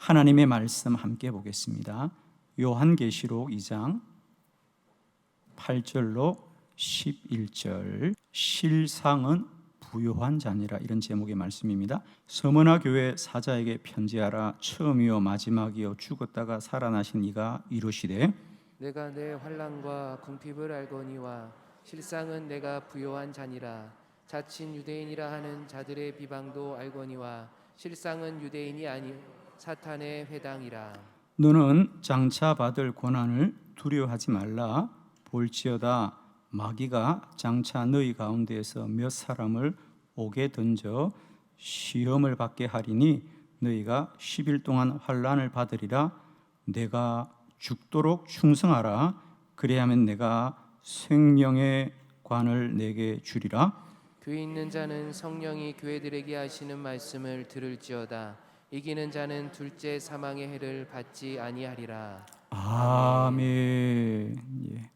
하나님의 말씀 함께 보겠습니다. 요한계시록 2장 8절로 11절, 실상은 부요한 자니라, 이런 제목의 말씀입니다. 서머나 교회 사자에게 편지하라. 처음이요 마지막이요 죽었다가 살아나신 이가 이르시되, 내가 내 환난과 궁핍을 알거니와 실상은 내가 부요한 자니라. 자칭 유대인이라 하는 자들의 비방도 알거니와 실상은 유대인이 아니 사탄의 회당이라. 너는 장차 받을 고난을 두려워하지 말라. 볼지어다 마귀가 장차 너희 가운데에서 몇 사람을 옥에 던져 시험을 받게 하리니 너희가 10일 동안 환난을 받으리라. 내가 죽도록 충성하라. 그리하면 내가 생명의 관을 내게 주리라. 교회 있는 자는 성령이 교회들에게 하시는 말씀을 들을지어다. 이기는 자는 둘째 사망의 해를 받지 아니하리라. 아멘. 예.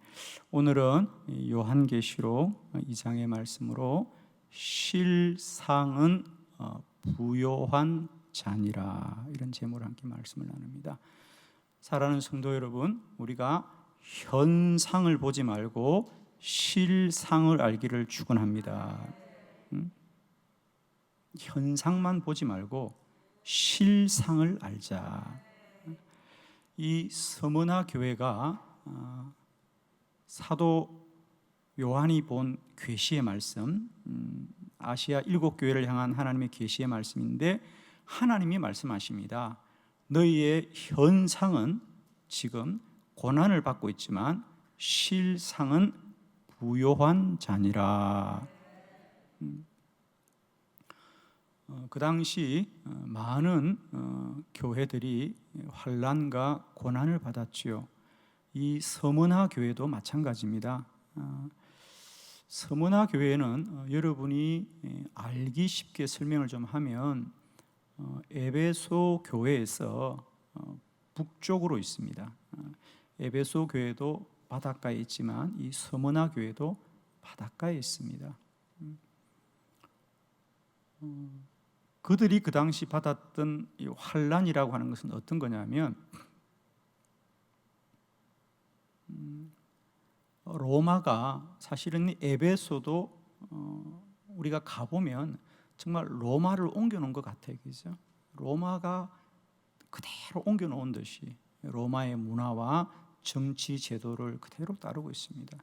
오늘은 요한계시록 2장의 말씀으로 실상은 부요한 자니라, 이런 제목으로 함께 말씀을 나눕니다. 사랑하는 성도 여러분, 우리가 현상을 보지 말고 실상을 알기를 축원합니다. 현상만 보지 말고 실상을 알자. 이 서머나 교회가 사도 요한이 본 계시의 말씀, 아시아 7교회를 향한 하나님의 계시의 말씀인데, 하나님이 말씀하십니다. 너희의 현상은 지금 고난을 받고 있지만 실상은 부요한 자니라. 그 당시 많은 교회들이 환난과 고난을 받았지요. 이 서머나 교회도 마찬가지입니다. 서머나 교회는 여러분이 알기 쉽게 설명을 좀 하면 에베소 교회에서 북쪽으로 있습니다. 에베소 교회도 바닷가에 있지만 이 서머나 교회도 바닷가에 있습니다. 그들이 그 당시 받았던 이 환난이라고 하는 것은 어떤 거냐면, 로마가, 사실은 에베소도 우리가 가보면 정말 로마를 옮겨놓은 것 같아요. 그죠? 로마가 그대로 옮겨놓은 듯이 로마의 문화와 정치 제도를 그대로 따르고 있습니다.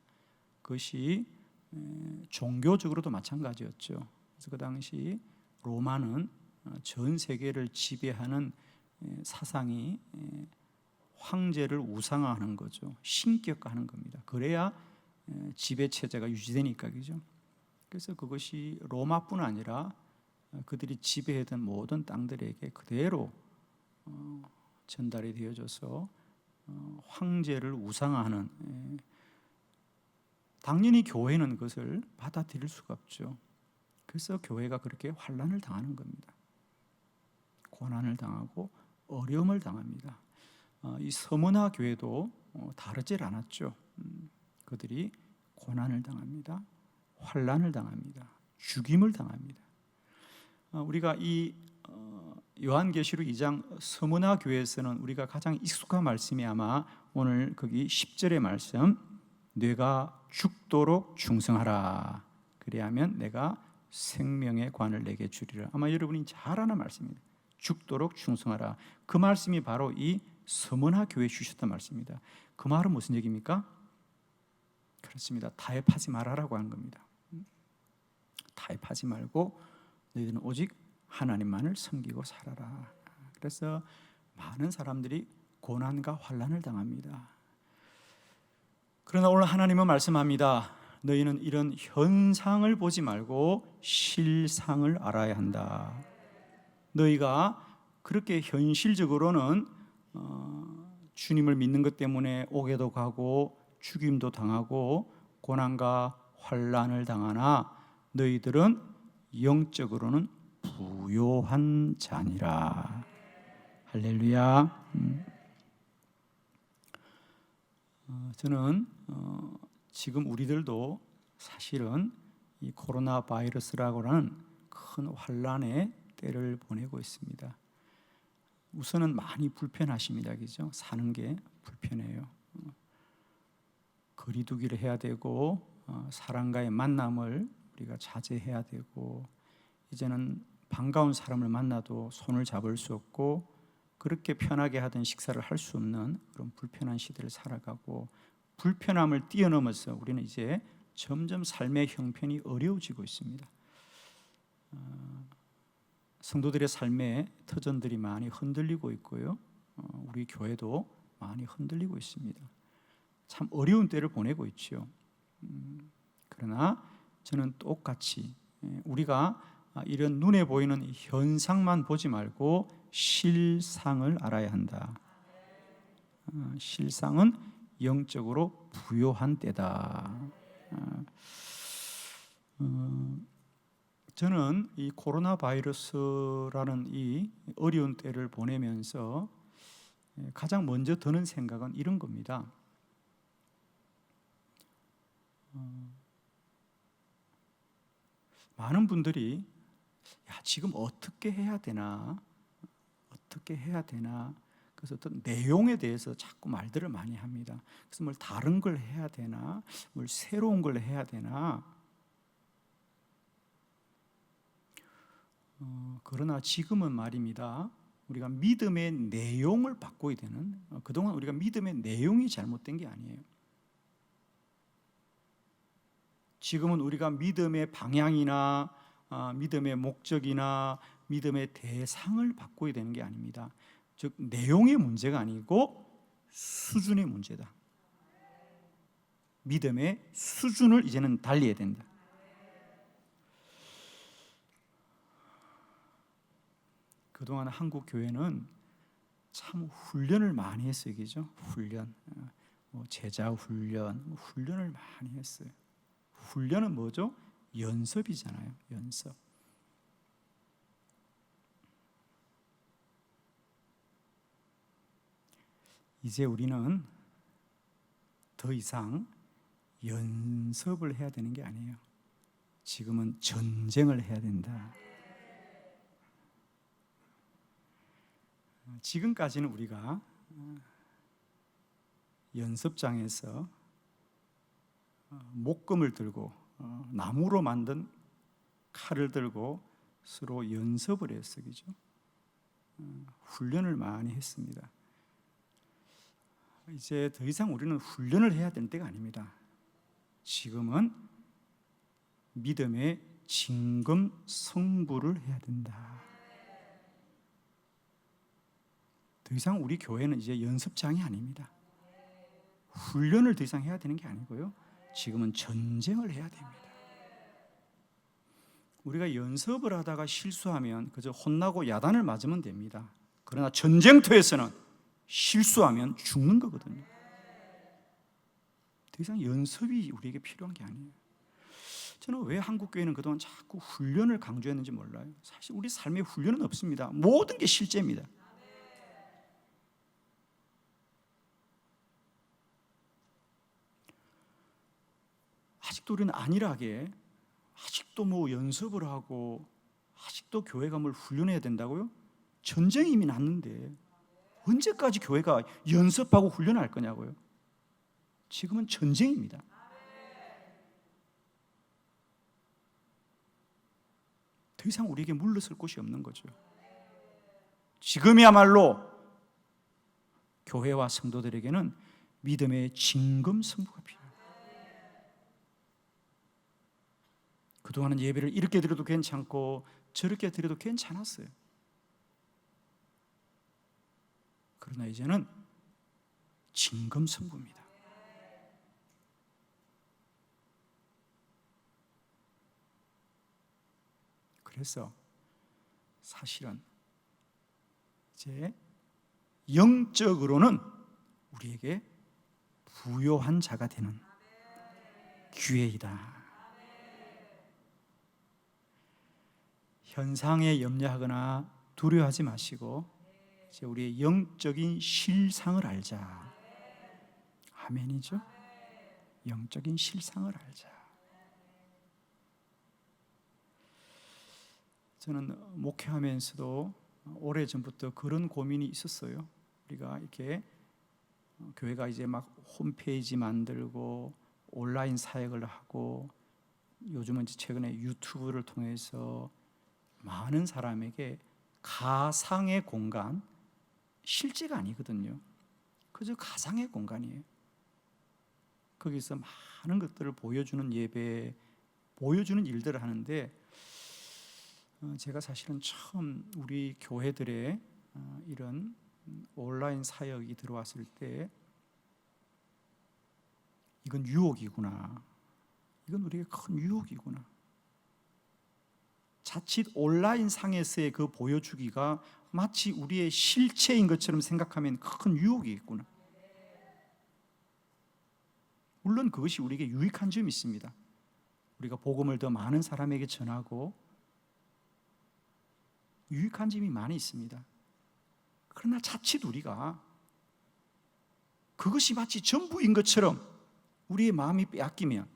그것이 종교적으로도 마찬가지였죠. 그래서 그 당시 로마는 전 세계를 지배하는 사상이 황제를 우상화하는 거죠. 신격화하는 겁니다. 그래야 지배 체제가 유지되니까, 그죠? 그래서 그것이 로마뿐 아니라 그들이 지배했던 모든 땅들에게 그대로 전달이 되어져서 황제를 우상화하는, 당연히 교회는 그것을 받아들일 수가 없죠. 그래서 교회가 그렇게 환난을 당하는 겁니다. 고난을 당하고 어려움을 당합니다. 이 서머나 교회도 다르질 않았죠. 그들이 고난을 당합니다. 환난을 당합니다. 죽임을 당합니다. 우리가 이 요한계시록 2장 서머나 교회에서는 우리가 가장 익숙한 말씀이 아마 오늘 거기 10절의 말씀, 내가 죽도록 충성하라. 그리하면 내가 생명의 관을 내게 주리라. 아마 여러분이 잘 아는 말씀입니다. 죽도록 충성하라. 그 말씀이 바로 이 서머나 교회에 주셨던 말씀입니다. 그 말은 무슨 얘기입니까? 그렇습니다. 타협하지 말아라고 하는 겁니다. 타협하지 말고 너희들은 오직 하나님만을 섬기고 살아라. 그래서 많은 사람들이 고난과 환난을 당합니다. 그러나 오늘 하나님은 말씀합니다. 너희는 이런 현상을 보지 말고 실상을 알아야 한다. 너희가 그렇게 현실적으로는 주님을 믿는 것 때문에 옥에도 가고 죽임도 당하고 고난과 환난을 당하나 너희들은 영적으로는 부요한 자니라. 할렐루야. 저는 지금 우리들도 사실은 이 코로나 바이러스라고 하는 큰 환난의 때를 보내고 있습니다. 우선은 많이 불편하십니다. 그죠? 사는 게 불편해요. 거리두기를 해야 되고 사람과의 만남을 우리가 자제해야 되고, 이제는 반가운 사람을 만나도 손을 잡을 수 없고 그렇게 편하게 하던 식사를 할 수 없는 그런 불편한 시대를 살아가고, 불편함을 뛰어넘어서 우리는 이제 점점 삶의 형편이 어려워지고 있습니다. 성도들의 삶의 터전들이 많이 흔들리고 있고요. 우리 교회도 많이 흔들리고 있습니다. 참 어려운 때를 보내고 있죠. 그러나 저는 똑같이 우리가 이런 눈에 보이는 현상만 보지 말고 실상을 알아야 한다. 실상은 영적으로 부요한 때다. 저는 이 코로나 바이러스라는 이 어려운 때를 보내면서 가장 먼저 드는 생각은 이런 겁니다. 많은 분들이 지금 어떻게 해야 되나, 어떻게 해야 되나, 그래서 어떤 내용에 대해서 자꾸 말들을 많이 합니다. 그래서 뭘 다른 걸 해야 되나, 뭘 새로운 걸 해야 되나. 그러나 지금은 말입니다, 우리가 믿음의 내용을 바꿔야 되는, 그동안 우리가 믿음의 내용이 잘못된 게 아니에요. 지금은 우리가 믿음의 방향이나 믿음의 목적이나 믿음의 대상을 바꿔야 되는 게 아닙니다. 즉 내용의 문제가 아니고 수준의 문제다. 믿음의 수준을 이제는 달리해야 된다. 그동안 한국 교회는 참 훈련을 많이 했어요. 그죠? 훈련, 제자 훈련, 훈련을 많이 했어요. 훈련은 뭐죠? 연습이잖아요. 연습. 이제 우리는 더 이상 연습을 해야 되는 게 아니에요. 지금은 전쟁을 해야 된다. 지금까지는 우리가 연습장에서 목금을 들고 나무로 만든 칼을 들고 서로 연습을 했어요. 그죠? 훈련을 많이 했습니다. 이제 더 이상 우리는 훈련을 해야 되는 때가 아닙니다. 지금은 믿음의 진검 승부를 해야 된다. 더 이상 우리 교회는 이제 연습장이 아닙니다. 훈련을 더 이상 해야 되는 게 아니고요. 지금은 전쟁을 해야 됩니다. 우리가 연습을 하다가 실수하면 그저 혼나고 야단을 맞으면 됩니다. 그러나 전쟁터에서는 실수하면 죽는 거거든요. 더 이상 연습이 우리에게 필요한 게 아니에요. 저는 왜 한국교회는 그동안 자꾸 훈련을 강조했는지 몰라요. 사실 우리 삶에 훈련은 없습니다. 모든 게 실제입니다. 아직도 우리는 안일하게 아직도 연습을 하고 아직도 교회가 뭘 훈련해야 된다고요? 전쟁이 이미 났는데 언제까지 교회가 연습하고 훈련할 거냐고요? 지금은 전쟁입니다. 더 이상 우리에게 물러설 곳이 없는 거죠. 지금이야말로 교회와 성도들에게는 믿음의 진검승부가 필요해요. 그동안은 예배를 이렇게 드려도 괜찮고 저렇게 드려도 괜찮았어요. 그러나 이제는 진검승부입니다. 그래서 사실은 이제 영적으로는 우리에게 부요한 자가 되는 기회이다. 현상에 염려하거나 두려워하지 마시고 이제 우리의 영적인 실상을 알자. 아멘이죠? 영적인 실상을 알자. 저는 목회하면서도 오래 전부터 그런 고민이 있었어요. 우리가 이렇게 교회가 이제 막 홈페이지 만들고 온라인 사역을 하고 요즘은 이제 최근에 유튜브를 통해서 많은 사람에게 가상의 공간, 실제가 아니거든요. 그저 가상의 공간이에요. 거기서 많은 것들을 보여주는 예배, 보여주는 일들을 하는데 제가 사실은 처음 우리 교회들의 이런 온라인 사역이 들어왔을 때 이건 유혹이구나. 이건 우리에게 큰 유혹이구나. 자칫 온라인 상에서의 그 보여주기가 마치 우리의 실체인 것처럼 생각하면 큰 유혹이 있구나. 물론 그것이 우리에게 유익한 점이 있습니다. 우리가 복음을 더 많은 사람에게 전하고 유익한 점이 많이 있습니다. 그러나 자칫 우리가 그것이 마치 전부인 것처럼 우리의 마음이 빼앗기면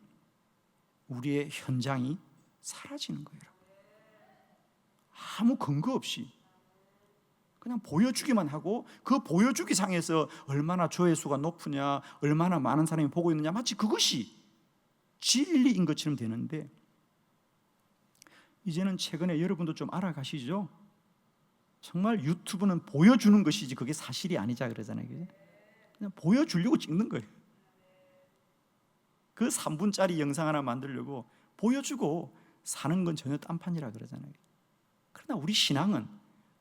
우리의 현장이 사라지는 거예요. 아무 근거 없이 그냥 보여주기만 하고 그 보여주기 상에서 얼마나 조회수가 높으냐, 얼마나 많은 사람이 보고 있느냐, 마치 그것이 진리인 것처럼 되는데 이제는 최근에 여러분도 좀 알아가시죠? 정말 유튜브는 보여주는 것이지 그게 사실이 아니자 그러잖아요. 그냥 보여주려고 찍는 거예요. 그 3분짜리 영상 하나 만들려고 보여주고 사는 건 전혀 딴판이라 그러잖아요. 그러나 우리 신앙은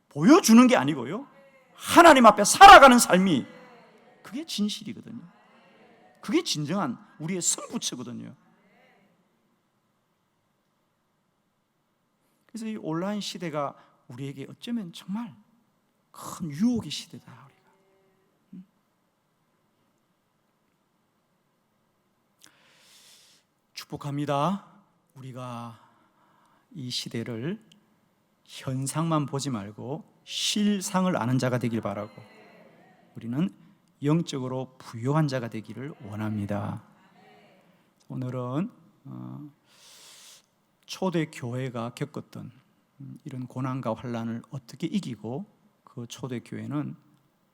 보여주는 게 아니고요, 하나님 앞에 살아가는 삶이 그게 진실이거든요. 그게 진정한 우리의 승부처거든요. 그래서 이 온라인 시대가 우리에게 어쩌면 정말 큰 유혹의 시대다. 우리가 축복합니다. 우리가 이 시대를 현상만 보지 말고 실상을 아는 자가 되길 바라고 우리는 영적으로 부요한 자가 되기를 원합니다. 오늘은 초대 교회가 겪었던 이런 고난과 환난을 어떻게 이기고 그 초대 교회는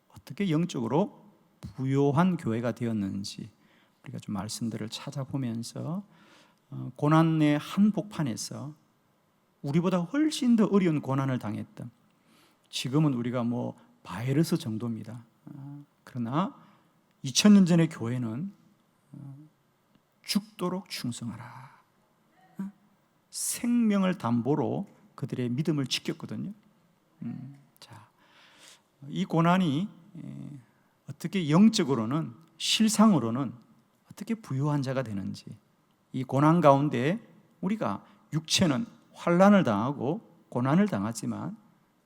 어떻게 영적으로 부요한 교회가 되었는지 우리가 좀 말씀들을 찾아보면서 고난의 한복판에서 우리보다 훨씬 더 어려운 고난을 당했던, 지금은 우리가 뭐 바이러스 정도입니다. 그러나 2000년 전의 교회는 죽도록 충성하라, 생명을 담보로 그들의 믿음을 지켰거든요. 자, 이 고난이 어떻게 영적으로는, 실상으로는 어떻게 부유한 자가 되는지, 이 고난 가운데 우리가 육체는 환난을 당하고 고난을 당하지만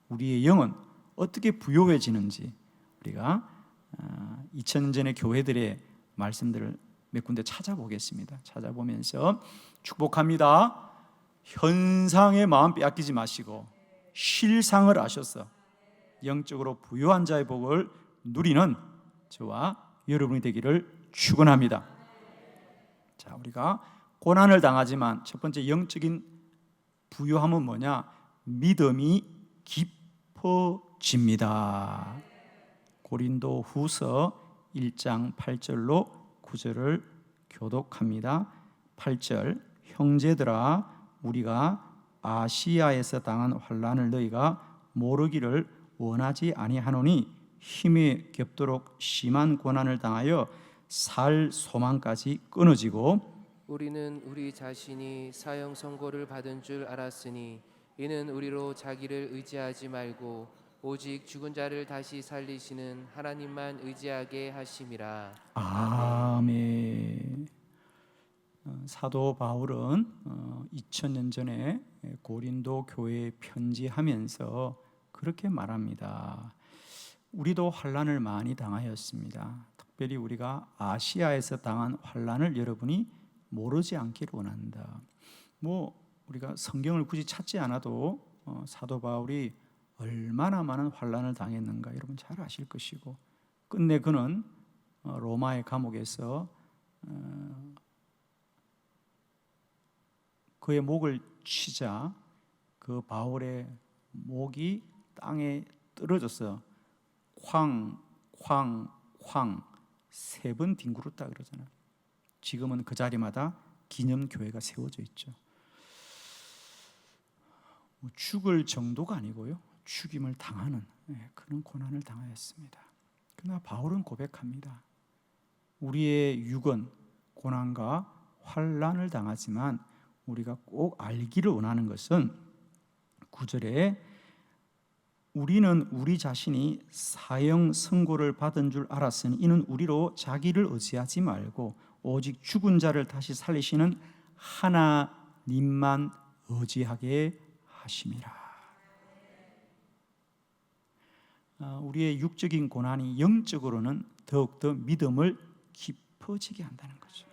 우리의 영은 어떻게 부요해지는지 우리가 2000년 전의 교회들의 말씀들을 몇 군데 찾아보겠습니다. 찾아보면서 축복합니다. 현상에 마음 빼앗기지 마시고 실상을 아셔서 영적으로 부요한 자의 복을 누리는 저와 여러분이 되기를 축원합니다. 자, 우리가 고난을 당하지만 첫 번째 영적인 부요함은 뭐냐? 믿음이 깊어집니다. 고린도 후서 1장 8절로 9절을 교독합니다. 8절, 형제들아 우리가 아시아에서 당한 환난을 너희가 모르기를 원하지 아니하노니 힘에 겹도록 심한 고난을 당하여 살 소망까지 끊어지고 우리는 우리 자신이 사형 선고를 받은 줄 알았으니 이는 우리로 자기를 의지하지 말고 오직 죽은 자를 다시 살리시는 하나님만 의지하게 하심이라. 아멘. 사도 바울은 2000년 전에 고린도 교회에 편지하면서 그렇게 말합니다. 우리도 환난을 많이 당하였습니다. 특별히 우리가 아시아에서 당한 환난을 여러분이 모르지 않기를 원한다. 뭐 우리가 성경을 굳이 찾지 않아도 사도 바울이 얼마나 많은 환난을 당했는가 여러분 잘 아실 것이고, 끝내 그는 로마의 감옥에서 그의 목을 치자 그 바울의 목이 땅에 떨어져서 쾅, 쾅, 쾅 3번 뒹굴었다 그러잖아요. 지금은 그 자리마다 기념교회가 세워져 있죠. 죽을 정도가 아니고요, 죽임을 당하는 그런 고난을 당하였습니다. 그러나 바울은 고백합니다. 우리의 육은 고난과 환난을 당하지만 우리가 꼭 알기를 원하는 것은 9절에 우리는 우리 자신이 사형 선고를 받은 줄 알았으니 이는 우리로 자기를 의지하지 말고 오직 죽은 자를 다시 살리시는 하나님만 의지하게 하심이라. 우리의 육적인 고난이 영적으로는 더욱더 믿음을 깊어지게 한다는 거죠.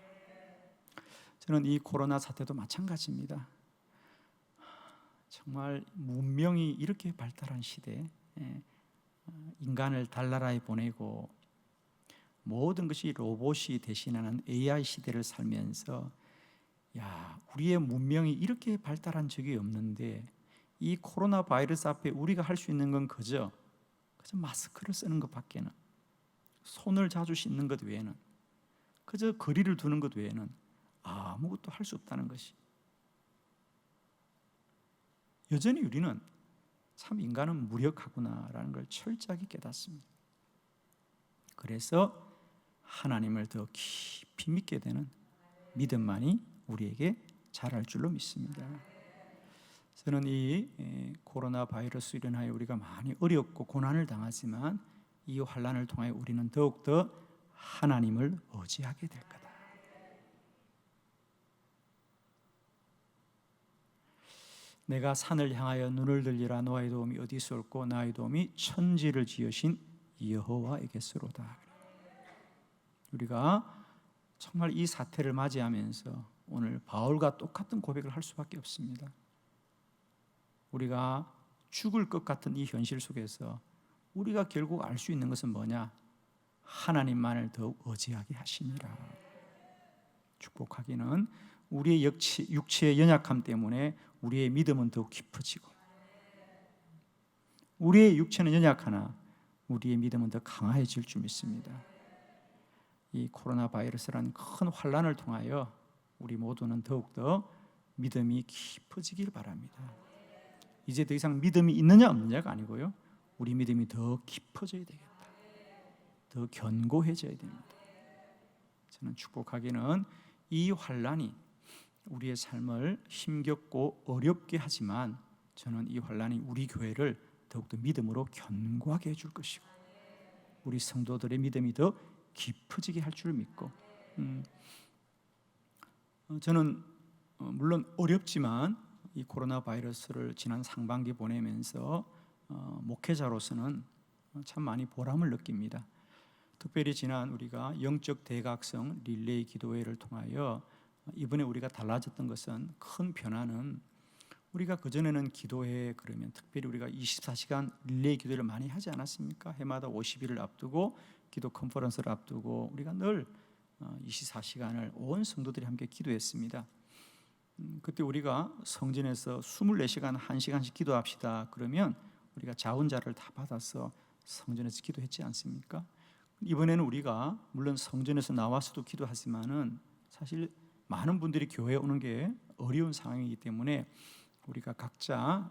저는 이 코로나 사태도 마찬가지입니다. 정말 문명이 이렇게 발달한 시대에 인간을 달나라에 보내고 모든 것이 로봇이 대신하는 AI 시대를 살면서 우리의 문명이 이렇게 발달한 적이 없는데 이 코로나 바이러스 앞에 우리가 할 수 있는 건 그저 마스크를 쓰는 것밖에는, 손을 자주 씻는 것 외에는, 그저 거리를 두는 것 외에는 아무것도 할 수 없다는 것이, 여전히 우리는 참 인간은 무력하구나라는 걸 철저하게 깨닫습니다. 그래서 하나님을 더 깊이 믿게 되는 믿음만이 우리에게 자랄 줄로 믿습니다. 저는 이 코로나 바이러스로 인하여 우리가 많이 어렵고 고난을 당하지만 이 환난을 통하여 우리는 더욱더 하나님을 의지하게 될 거다. 내가 산을 향하여 눈을 들리라. 너의 도움이 어디서 올고 나의 도움이 천지를 지으신 여호와에게서로다. 우리가 정말 이 사태를 맞이하면서 오늘 바울과 똑같은 고백을 할 수밖에 없습니다. 우리가 죽을 것 같은 이 현실 속에서 우리가 결국 알 수 있는 것은 뭐냐? 하나님만을 더욱 의지하게 하심이라. 축복하기는 우리의 육체의 연약함 때문에 우리의 믿음은 더욱 깊어지고, 우리의 육체는 연약하나 우리의 믿음은 더 강해질 줄 믿습니다. 이 코로나 바이러스라는 큰 환난을 통하여 우리 모두는 더욱더 믿음이 깊어지길 바랍니다. 이제 더 이상 믿음이 있느냐 없느냐가 아니고요, 우리 믿음이 더 깊어져야 되겠다. 더 견고해져야 됩니다. 저는 축복하기는 이 환난이 우리의 삶을 힘겹고 어렵게 하지만 저는 이 환난이 우리 교회를 더욱더 믿음으로 견고하게 해줄 것이고 우리 성도들의 믿음이 더 깊어지게 할 줄 믿고, 저는 물론 어렵지만 이 코로나 바이러스를 지난 상반기 보내면서 목회자로서는 참 많이 보람을 느낍니다. 특별히 지난 우리가 영적 대각성 릴레이 기도회를 통하여 이번에 우리가 달라졌던 것은, 큰 변화는 우리가 그전에는 기도회 그러면 특별히 우리가 24시간 릴레이 기도를 많이 하지 않았습니까? 해마다 50일을 앞두고 기도 컨퍼런스를 앞두고 우리가 늘 24시간을 온 성도들이 함께 기도했습니다. 그때 우리가 성전에서 24시간 1시간씩 기도합시다 그러면 우리가 자원자를 다 받아서 성전에서 기도했지 않습니까? 이번에는 우리가 물론 성전에서 나와서도 기도하지만은 사실 많은 분들이 교회에 오는 게 어려운 상황이기 때문에 우리가 각자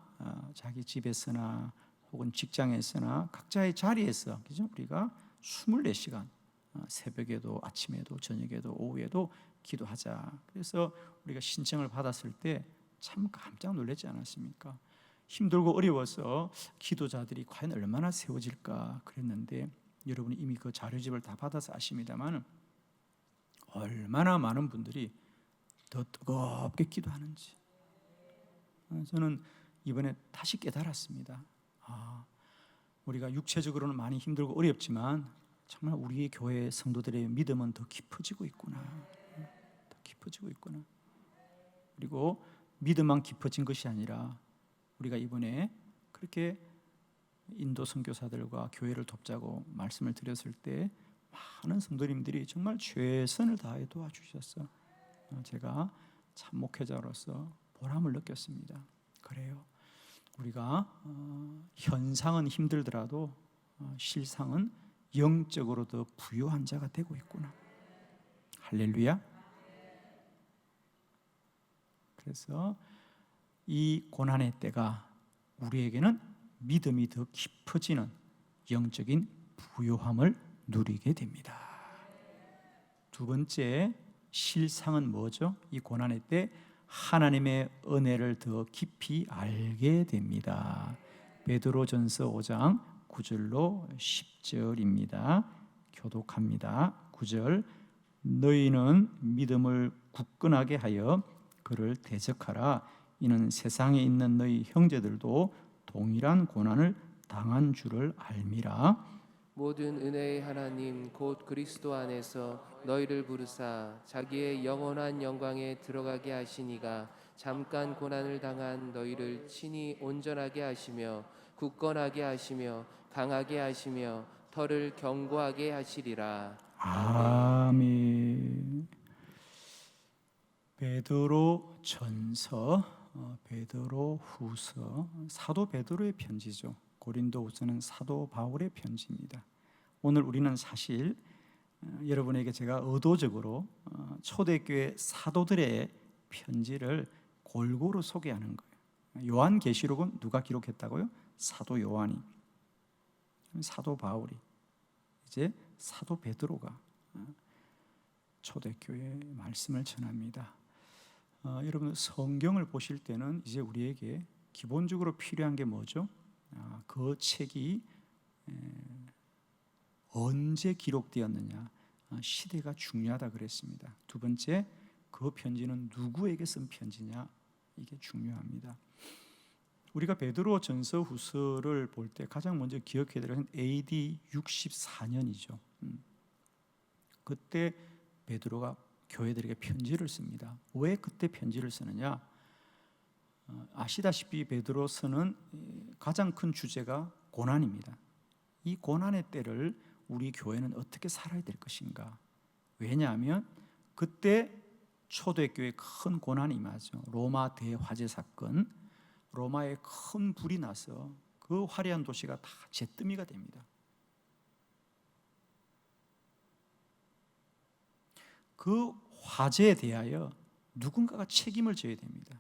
자기 집에서나 혹은 직장에서나 각자의 자리에서, 그죠? 우리가 24시간 새벽에도 아침에도 저녁에도 오후에도 기도하자. 그래서 우리가 신청을 받았을 때 참 깜짝 놀랐지 않았습니까? 힘들고 어려워서 기도자들이 과연 얼마나 세워질까 그랬는데 여러분이 이미 그 자료집을 다 받아서 아십니다만 얼마나 많은 분들이 더 뜨겁게 기도하는지 저는 이번에 다시 깨달았습니다. 우리가 육체적으로는 많이 힘들고 어렵지만 정말 우리 교회 성도들의 믿음은 더 깊어지고 있구나. 더 깊어지고 있구나. 그리고 믿음만 깊어진 것이 아니라 우리가 이번에 그렇게 인도 선교사들과 교회를 돕자고 말씀을 드렸을 때 많은 성도님들이 정말 최선을 다해 도와주셨어. 제가 참 목회자로서 보람을 느꼈습니다. 그래요. 우리가 현상은 힘들더라도 실상은 영적으로 더 부유한 자가 되고 있구나. 할렐루야. 그래서 이 고난의 때가 우리에게는 믿음이 더 깊어지는 영적인 부요함을 누리게 됩니다. 두 번째, 실상은 뭐죠? 이 고난의 때 하나님의 은혜를 더 깊이 알게 됩니다. 베드로전서 5장 9절로 10절입니다. 교독합니다. 9절, 너희는 믿음을 굳건하게 하여 그를 대적하라. 이는 세상에 있는 너희 형제들도 동일한 고난을 당한 줄을 알미라. 모든 은혜의 하나님 곧 그리스도 안에서 너희를 부르사 자기의 영원한 영광에 들어가게 하시니가 잠깐 고난을 당한 너희를 친히 온전하게 하시며 굳건하게 하시며 강하게 하시며 털을 견고하게 하시리라. 아멘. 베드로 전서, 베드로 후서, 사도 베드로의 편지죠. 고린도 후서는 사도 바울의 편지입니다. 오늘 우리는 사실 여러분에게 제가 의도적으로 초대교회 사도들의 편지를 골고루 소개하는 거예요. 요한계시록은 누가 기록했다고요? 사도 요한이. 사도 바울이. 이제 사도 베드로가 초대교회의 말씀을 전합니다. 여러분 성경을 보실 때는 이제 우리에게 기본적으로 필요한 게 뭐죠? 그 책이 언제 기록되었느냐, 시대가 중요하다 그랬습니다. 두 번째, 그 편지는 누구에게 쓴 편지냐, 이게 중요합니다. 우리가 베드로 전서 후서를 볼 때 가장 먼저 기억해야 될 것은 AD 64년이죠. 그때 베드로가 교회들에게 편지를 씁니다. 왜 그때 편지를 쓰느냐? 아시다시피 베드로서는 가장 큰 주제가 고난입니다. 이 고난의 때를 우리 교회는 어떻게 살아야 될 것인가? 왜냐하면 그때 초대교회에 큰 고난이 임하죠. 로마 대화재 사건, 로마에 큰 불이 나서 그 화려한 도시가 다 잿더미가 됩니다. 그 화재에 대하여 누군가가 책임을 져야 됩니다.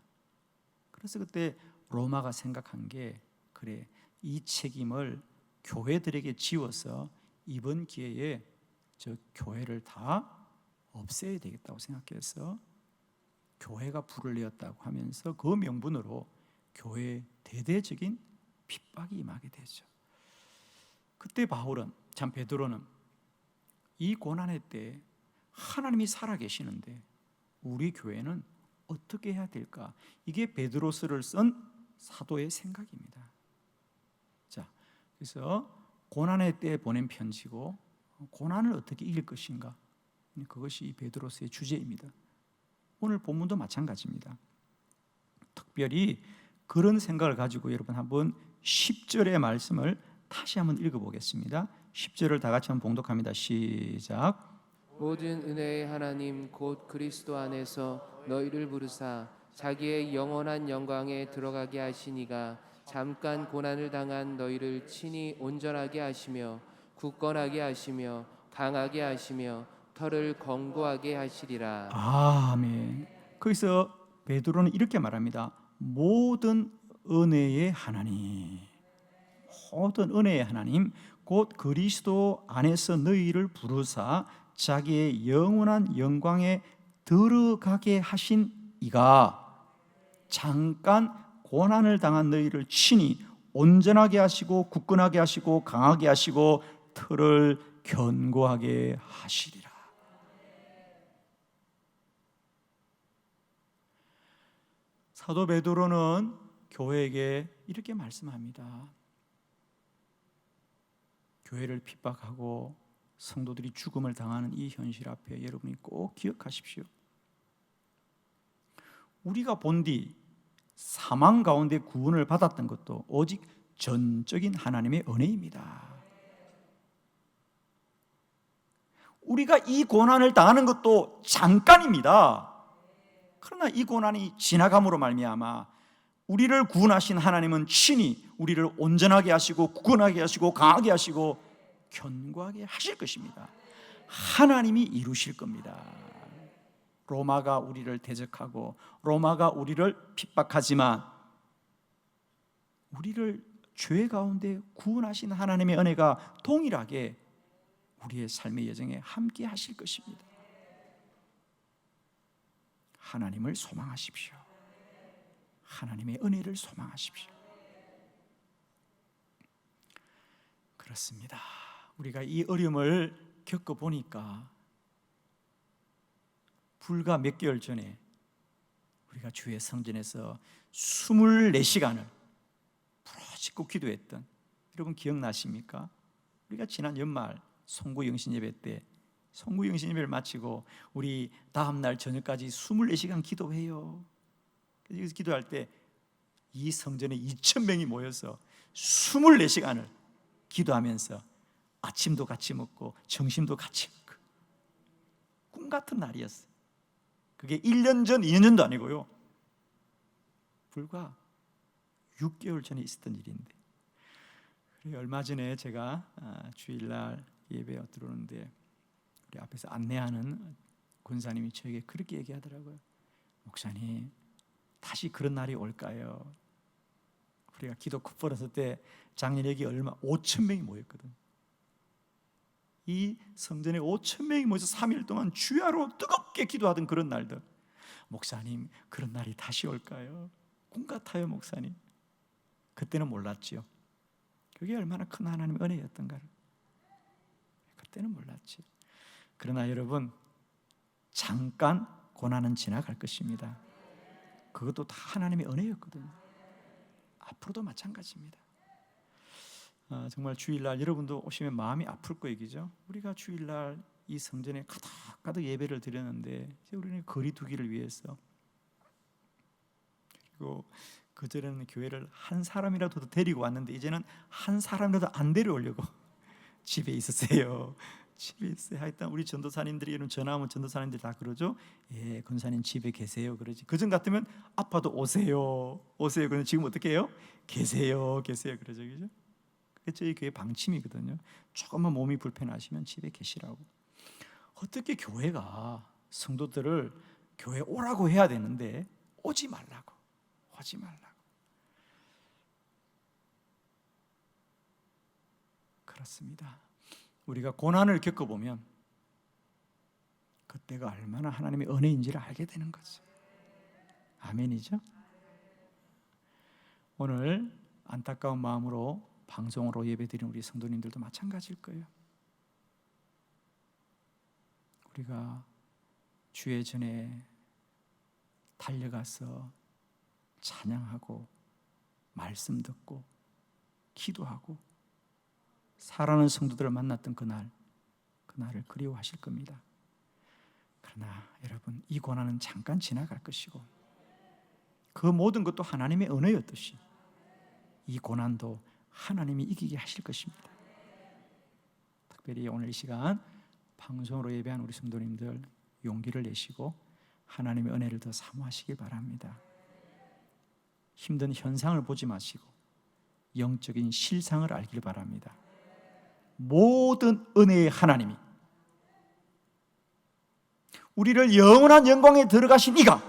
그래서 그때 로마가 생각한 게, 그래, 이 책임을 교회들에게 지워서 이번 기회에 저 교회를 다 없애야 되겠다고 생각해서 교회가 불을 내었다고 하면서 그 명분으로 교회에 대대적인 핍박이 임하게 되죠. 그때 바울은, 참 베드로는 이 고난의 때 하나님이 살아계시는데 우리 교회는 어떻게 해야 될까? 이게 베드로서를 쓴 사도의 생각입니다. 자, 그래서 고난의 때에 보낸 편지고 고난을 어떻게 이길 것인가? 그것이 이 베드로서의 주제입니다. 오늘 본문도 마찬가지입니다. 특별히 그런 생각을 가지고 여러분 한번 10절의 말씀을 다시 한번 읽어보겠습니다. 10절을 다 같이 한번 봉독합니다. 시작. 모든 은혜의 하나님 곧 그리스도 안에서 너희를 부르사 자기의 영원한 영광에 들어가게 하시니가 잠깐 고난을 당한 너희를 친히 온전하게 하시며 굳건하게 하시며 강하게 하시며 털을 견고하게 하시리라. 아멘. 거기서 베드로는 이렇게 말합니다. 모든 은혜의 하나님, 모든 은혜의 하나님 곧 그리스도 안에서 너희를 부르사 자기의 영원한 영광에 들어가게 하신 이가 잠깐 고난을 당한 너희를 친히 온전하게 하시고 굳건하게 하시고 강하게 하시고 털을 견고하게 하시리라. 사도 베드로는 교회에게 이렇게 말씀합니다. 교회를 핍박하고 성도들이 죽음을 당하는 이 현실 앞에 여러분이 꼭 기억하십시오. 우리가 본디 사망 가운데 구원을 받았던 것도 오직 전적인 하나님의 은혜입니다. 우리가 이 고난을 당하는 것도 잠깐입니다. 그러나 이 고난이 지나감으로 말미암아 우리를 구원하신 하나님은 친히 우리를 온전하게 하시고 굳건하게 하시고 강하게 하시고 견고하게 하실 것입니다. 하나님이 이루실 겁니다. 로마가 우리를 대적하고 로마가 우리를 핍박하지만 우리를 죄 가운데 구원하신 하나님의 은혜가 동일하게 우리의 삶의 여정에 함께 하실 것입니다. 하나님을 소망하십시오. 하나님의 은혜를 소망하십시오. 그렇습니다. 우리가 이 어려움을 겪어보니까 불과 몇 개월 전에 우리가 주의 성전에서 24시간을 부르짖고 기도했던, 여러분 기억나십니까? 우리가 지난 연말 송구영신예배 때 송구영신예배를 마치고 우리 다음날 저녁까지 24시간 기도해요. 그래서 기도할 때 이 성전에 2,000명이 모여서 24시간을 기도하면서 아침도 같이 먹고 점심도 같이 먹고 꿈 같은 날이었어요. 그게 1년 전, 2년 전도 아니고요, 불과 6개월 전에 있었던 일인데, 얼마 전에 제가 주일날 예배에 들어오는데 우리 앞에서 안내하는 권사님이 저에게 그렇게 얘기하더라고요. 목사님, 다시 그런 날이 올까요? 우리가 기도 콧버렸을 때 작년 여기 얼마 5,000명이 모였거든. 이 성전에 5,000명이 모여서 3일 동안 주야로 뜨겁게 기도하던 그런 날들. 목사님, 그런 날이 다시 올까요? 꿈 같아요, 목사님. 그때는 몰랐지요. 그게 얼마나 큰 하나님의 은혜였던가를. 그때는 몰랐지. 그러나 여러분, 잠깐 고난은 지나갈 것입니다. 그것도 다 하나님의 은혜였거든요. 앞으로도 마찬가지입니다. 정말 주일날 여러분도 오시면 마음이 아플 거 얘기죠. 우리가 주일날 이 성전에 가득 예배를 드렸는데 이제 우리는 거리 두기를 위해서, 그리고 그전에는 교회를 한 사람이라도 데리고 왔는데 이제는 한 사람이라도 안 데려오려고 집에 있었어요. 집에 있어요. 하여튼 우리 전도사님들이 이런 전화하면 전도사님들이 다 그러죠. 예, 권사님 집에 계세요. 그러지. 그전 같으면 아파도 오세요. 그런데 지금 어떻게 해요? 계세요. 그러죠, 그죠? 그게 저희 교회 방침이거든요. 조금만 몸이 불편하시면 집에 계시라고. 어떻게 교회가 성도들을 교회 오라고 해야 되는데 오지 말라고. 그렇습니다. 우리가 고난을 겪어보면 그때가 얼마나 하나님의 은혜인지를 알게 되는 거죠. 아멘이죠? 오늘 안타까운 마음으로 방송으로 예배드리는 우리 성도님들도 마찬가지일 거예요. 우리가 주의 전에 달려가서 찬양하고 말씀 듣고 기도하고 사랑하는 성도들을 만났던 그날을 그리워하실 겁니다. 그러나 여러분, 이 고난은 잠깐 지나갈 것이고 그 모든 것도 하나님의 은혜였듯이 이 고난도 하나님이 이기게 하실 것입니다. 특별히 오늘 이 시간 방송으로 예배한 우리 성도님들 용기를 내시고 하나님의 은혜를 더 사모하시길 바랍니다. 힘든 현상을 보지 마시고 영적인 실상을 알길 바랍니다. 모든 은혜의 하나님이 우리를 영원한 영광에 들어가신 이가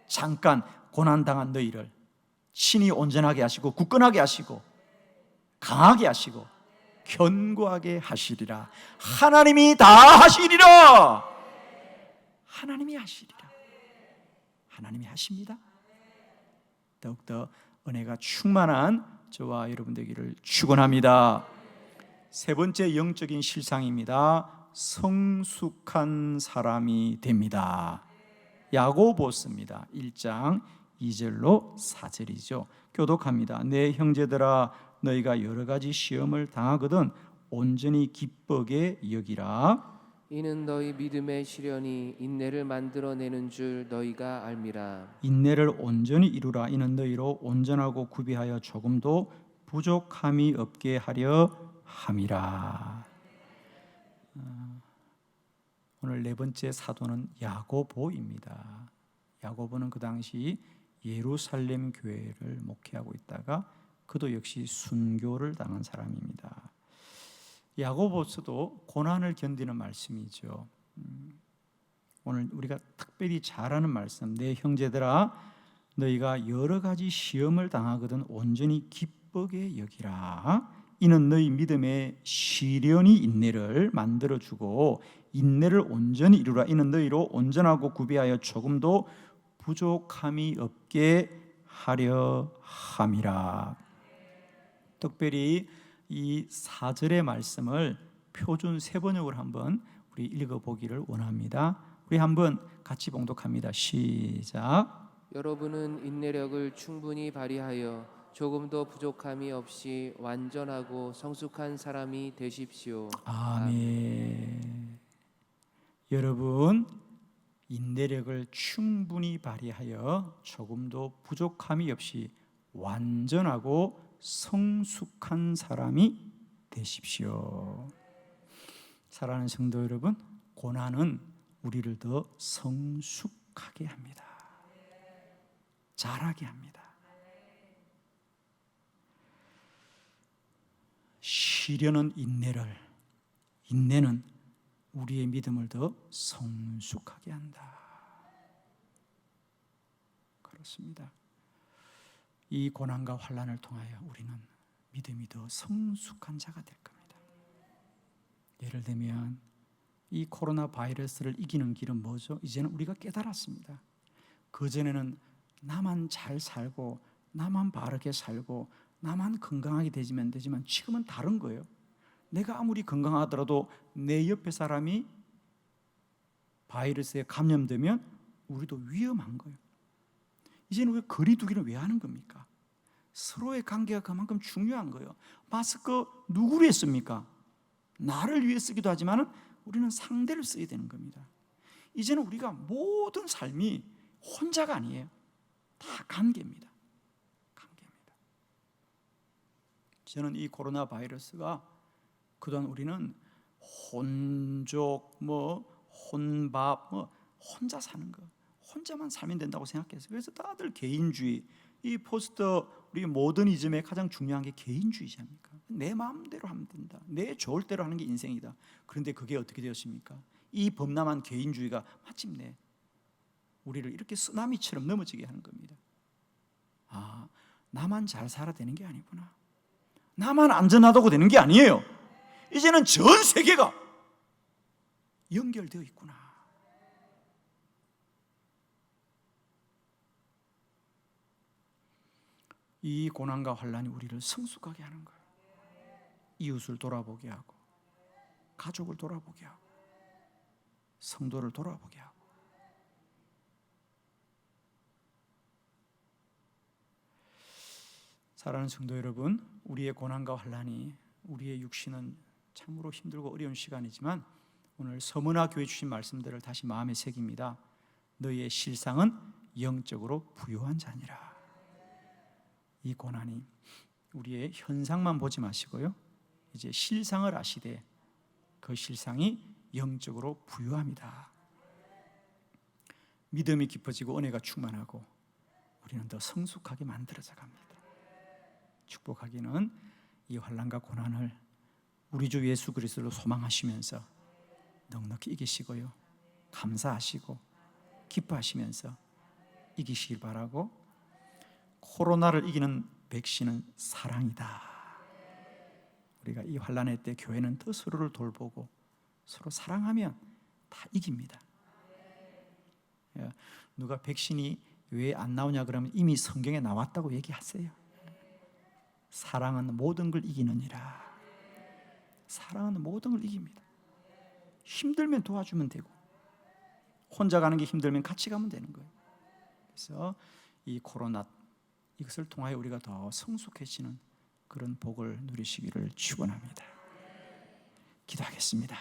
잠깐 고난당한 너희를 친히 온전하게 하시고 굳건하게 하시고 강하게 하시고 견고하게 하시리라. 하나님이 다 하시리라. 하나님이 하시리라. 하나님이 하십니다. 더욱더 은혜가 충만한 저와 여러분 되기를 축원합니다. 세 번째 영적인 실상입니다. 성숙한 사람이 됩니다. 야고보서입니다. 1장 2절로 4절이죠. 교독합니다. 내 형제들아, 너희가 여러 가지 시험을 당하거든 온전히 기쁘게 여기라. 이는 너희 믿음의 시련이 인내를 만들어내는 줄 너희가 알미라. 인내를 온전히 이루라. 이는 너희로 온전하고 구비하여 조금도 부족함이 없게 하려 함이라. 오늘 네 번째 사도는 야고보입니다. 야고보는 그 당시 예루살렘 교회를 목회하고 있다가 그도 역시 순교를 당한 사람입니다. 야고보서도 고난을 견디는 말씀이죠. 오늘 우리가 특별히 잘 아는 말씀, 내 형제들아 너희가 여러 가지 시험을 당하거든 온전히 기쁘게 여기라. 이는 너희 믿음의 시련이 인내를 만들어주고 인내를 온전히 이루라. 이는 너희로 온전하고 구비하여 조금도 부족함이 없게 하려 함이라. 특별히 이 4절의 말씀을 표준 세번역으로 한번 우리 읽어보기를 원합니다. 우리 한번 같이 봉독합니다. 시작. 여러분은 인내력을 충분히 발휘하여 조금도 부족함이 없이 완전하고 성숙한 사람이 되십시오. 아멘. 여러분 인내력을 충분히 발휘하여 조금도 부족함이 없이 완전하고 성숙한 사람이 되십시오. 사랑하는 성도 여러분, 고난은 우리를 더 성숙하게 합니다. 잘하게 합니다. 시련은 인내는 우리의 믿음을 더 성숙하게 한다. 그렇습니다. 이 고난과 환난을 통하여 우리는 믿음이 더 성숙한 자가 될 겁니다. 예를 들면 이 코로나 바이러스를 이기는 길은 뭐죠? 이제는 우리가 깨달았습니다. 그전에는 나만 잘 살고 나만 바르게 살고 나만 건강하게 되지면 지금은 다른 거예요. 내가 아무리 건강하더라도 내 옆에 사람이 바이러스에 감염되면 우리도 위험한 거예요. 이제는 왜 거리 두기를 왜 하는 겁니까? 서로의 관계가 그만큼 중요한 거예요. 마스크 누구를 했습니까? 나를 위해 쓰기도 하지만 우리는 상대를 써야 되는 겁니다. 이제는 우리가 모든 삶이 혼자가 아니에요. 다 관계입니다. 관계입니다. 저는 이 코로나 바이러스가 그동안 우리는 혼족, 혼밥, 혼자 사는 거, 혼자만 살면 된다고 생각했어요. 그래서 다들 개인주의, 이 포스트 우리 모더니즘의 가장 중요한 게 개인주의지 않습니까? 내 마음대로 하면 된다. 내 좋을 대로 하는 게 인생이다. 그런데 그게 어떻게 되었습니까? 이 범람한 개인주의가 마침내 우리를 이렇게 쓰나미처럼 넘어지게 하는 겁니다. 아, 나만 잘 살아야 되는 게 아니구나. 나만 안전하다고 되는 게 아니에요. 이제는 전 세계가 연결되어 있구나. 이 고난과 환난이 우리를 성숙하게 하는 거예요. 이웃을 돌아보게 하고 가족을 돌아보게 하고 성도를 돌아보게 하고. 사랑하는 성도 여러분, 우리의 고난과 환난이 우리의 육신은 참으로 힘들고 어려운 시간이지만 오늘 서문화 교회 주신 말씀들을 다시 마음에 새깁니다. 너희의 실상은 영적으로 부요한 자니라. 이 고난이 우리의 현상만 보지 마시고요, 이제 실상을 아시되 그 실상이 영적으로 부요합니다. 믿음이 깊어지고 은혜가 충만하고 우리는 더 성숙하게 만들어져 갑니다. 축복하기는 이 환난과 고난을 우리 주 예수 그리스도로 소망하시면서 넉넉히 이기시고요, 감사하시고 기뻐하시면서 이기시길 바라고, 코로나를 이기는 백신은 사랑이다. 우리가 이 환난의 때 교회는 더 서로를 돌보고 서로 사랑하면 다 이깁니다. 누가 백신이 왜 안 나오냐 그러면 이미 성경에 나왔다고 얘기하세요. 사랑은 모든 걸 이기느니라. 사랑은 모든 걸 이깁니다. 힘들면 도와주면 되고 혼자 가는 게 힘들면 같이 가면 되는 거예요. 그래서 이 코로나 이것을 통하여 우리가 더 성숙해지는 그런 복을 누리시기를 축원합니다. 기도하겠습니다.